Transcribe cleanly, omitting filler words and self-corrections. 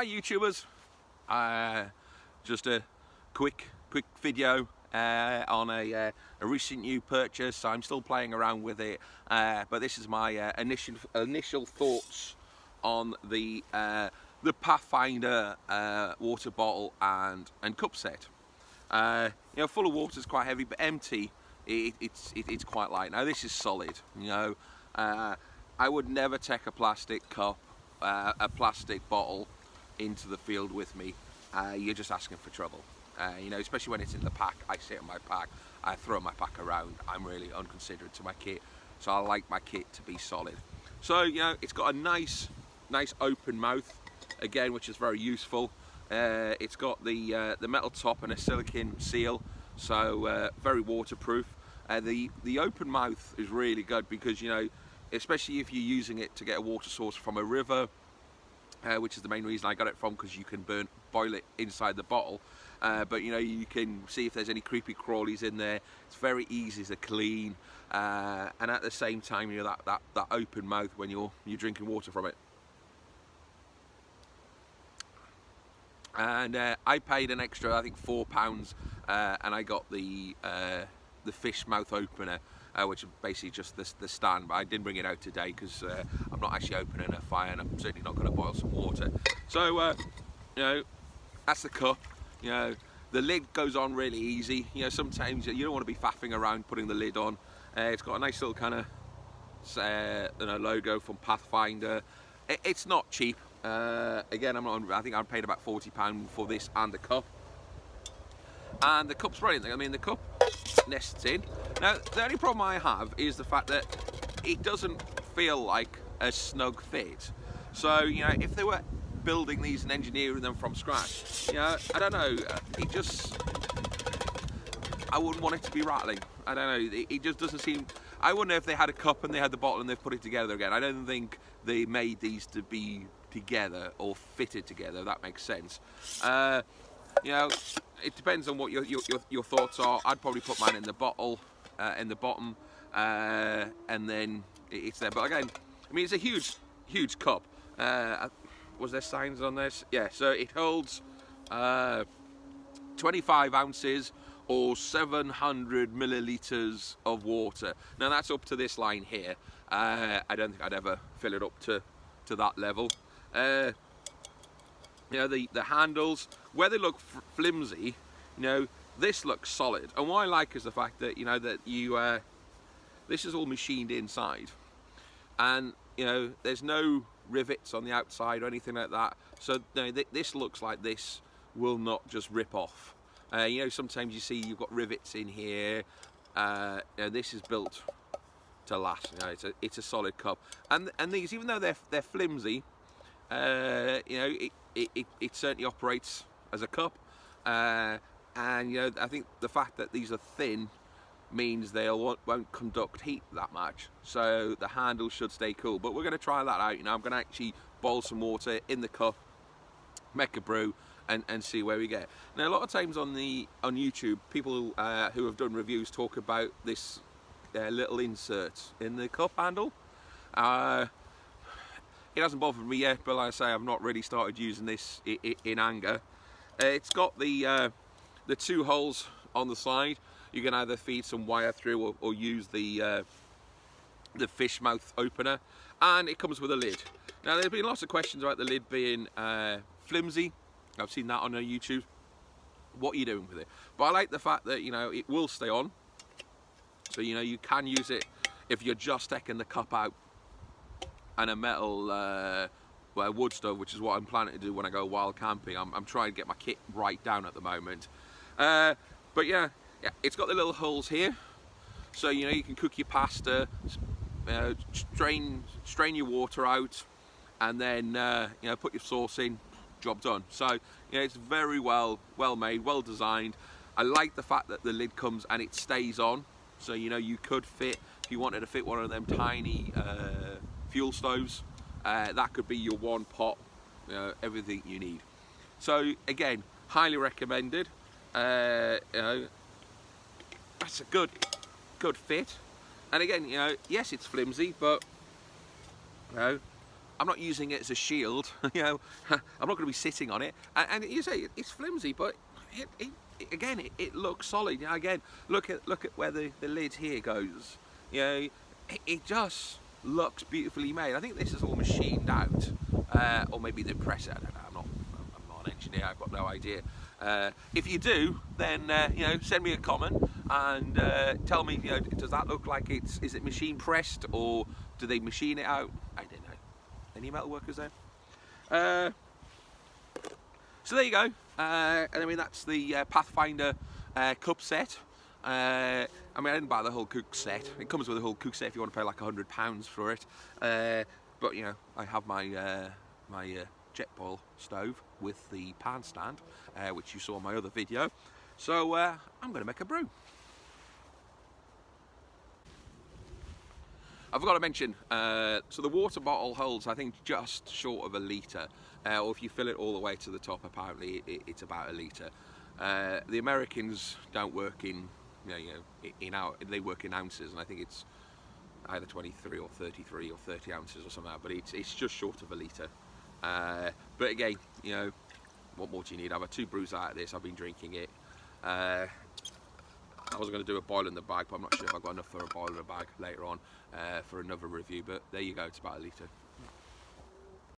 Hi YouTubers, just a quick video on a recent new purchase. I'm still playing around with it, but this is my initial thoughts on the Pathfinder water bottle and cup set. You know, full of water is quite heavy, but empty it's quite light. Now this is solid. You know, I would never take a plastic cup, a plastic bottle into the field with me. You're just asking for trouble. You know, especially when it's in the pack. I sit in my pack, I throw my pack around. I'm really unconsiderate to my kit, so I like my kit to be solid. So you know, it's got a nice open mouth again, which is very useful. It's got the metal top and a silicone seal, so very waterproof. The open mouth is really good because, you know, especially if you're using it to get a water source from a river, which is the main reason I got it from, because you can boil it inside the bottle. But you know, you can see if there's any creepy crawlies in there. It's very easy to clean, and at the same time, you know, that open mouth when you're drinking water from it. And I paid an extra, I think £4, and I got the fish mouth opener, which is basically just the stand, but I didn't bring it out today because I'm not actually opening a fire, and I'm certainly not going to boil some water. So you know, that's the cup. You know, the lid goes on really easy. You know, sometimes you don't want to be faffing around putting the lid on. It's got a nice little kind of you know, logo from Pathfinder. It's not cheap. Again, I think I paid about £40 for this and the cup. And the cup's brilliant. I mean, the cup nests in. Now, the only problem I have is the fact that it doesn't feel like a snug fit. So, you know, if they were building these and engineering them from scratch, you know, I don't know, I wouldn't want it to be rattling. I don't know, it just doesn't seem. I wonder if they had a cup and they had the bottle and they've put it together again. I don't think they made these to be together or fitted together, if that makes sense. You know, it depends on what your thoughts are. I'd probably put mine in the bottle, in the bottom, and then it's there. But again, I mean, it's a huge cup. Was there signs on this? Yeah, so it holds 25 ounces or 700 millilitres of water. Now that's up to this line here. I don't think I'd ever fill it up to that level. You know, the handles, where they look flimsy, you know, this looks solid. And what I like is the fact that, you know, that this is all machined inside, and you know, there's no rivets on the outside or anything like that. So you know, this looks like this will not just rip off. You know, sometimes you see you've got rivets in here. You know, this is built to last. You know, it's a solid cup. And these, even though they're flimsy, you know, it certainly operates as a cup. And you know, I think the fact that these are thin means they won't conduct heat that much, so the handle should stay cool. But we're going to try that out. You know, I'm going to actually boil some water in the cup, make a brew, and see where we get. Now, a lot of times on YouTube, people who have done reviews talk about this little insert in the cup handle. It hasn't bothered me yet, but like I say, I've not really started using this in anger. It's got the 2 holes on the side. You can either feed some wire through or use the fish mouth opener, and it comes with a lid. Now, there's been lots of questions about the lid being flimsy. I've seen that on YouTube. What are you doing with it? But I like the fact that, you know, it will stay on. So, you know, you can use it if you're just taking the cup out and a metal wood stove, which is what I'm planning to do when I go wild camping. I'm trying to get my kit right down at the moment. But yeah, it's got the little holes here, so you know, you can cook your pasta, strain your water out, and then you know, put your sauce in. Job done. So you know, it's very well made, well designed. I like the fact that the lid comes and it stays on, so you know, you could fit, if you wanted to fit one of them tiny fuel stoves, that could be your one pot, everything you need. So again, highly recommended. You know, that's a good fit. And again, you know, yes, it's flimsy, but you know, I'm not using it as a shield. You know, I'm not going to be sitting on it. And you say it's flimsy, but it looks solid. You know, again, look at where the lid here goes. You know, it just looks beautifully made. I think this is all machined out, or maybe they press it. I don't know. I'm not an engineer. I've got no idea. If you do, then you know, send me a comment and tell me, you know, does that look like is it machine pressed, or do they machine it out? I don't know. Any metal workers there? So there you go. And I mean, that's the Pathfinder cup set. I mean, I didn't buy the whole cook set. It comes with a whole cook set if you want to pay like £100 for it. But you know, I have my my jet boil stove with the pan stand, which you saw in my other video. So I'm going to make a brew. I forgot to mention, so the water bottle holds, I think, just short of a litre, or if you fill it all the way to the top, apparently it's about a litre. The Americans don't work in, they work in ounces, and I think it's either 23 or 33 or 30 ounces or something like that, but it's just short of a litre. But again, you know, what more do you need? I've had 2 brews out of this. I've been drinking it. I was going to do a boil in the bag, but I'm not sure if I've got enough for a boil in the bag later on for another review. But there you go, it's about a litre.